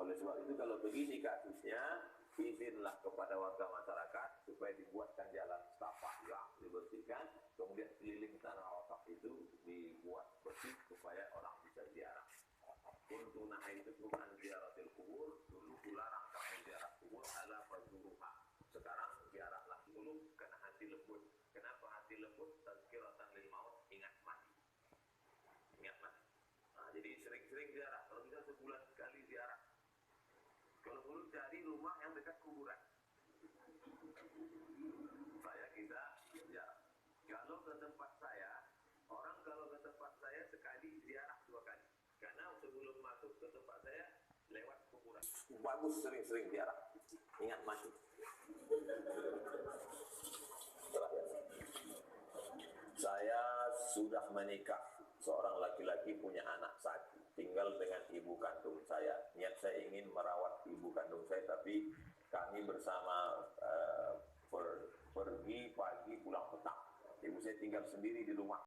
Oleh sebab itu kalau begini kasusnya, izinlah kepada warga masyarakat supaya dibuatkan jalan setapak yang dibersihkan, kemudian keliling tanah wakaf itu dibuat bersih supaya orang bisa ziarah. Kuntu nahaitukum an ziaratil kubur, dulu kularang kamu ziarah kubur, ala fazuruha. Sekarang ziarahlah dulu karena hati lembut. Kenapa hati lembut? Tazkiratan lil maut, ingat mati. Ingat mati. Nah, jadi sering-sering ziarah. Kalau bisa sebulan sekali ziarah. Kalau perlu cari rumah yang dekat kuburan. Saya kita ziarah. Kalau ke tempat saya, orang kalau ke tempat saya sekali ziarah 2 kali. Karena sebelum masuk ke tempat saya lewat kuburan. Bagus sering-sering ziarah. Ingat mati. Saya sudah menikah. Seorang laki-laki punya anak 1, tinggal dengan ibu kandung saya. Niat saya ingin merawat ibu kandung saya, tapi kami bersama pergi pagi pulang petang. Ibu saya tinggal sendiri di rumah.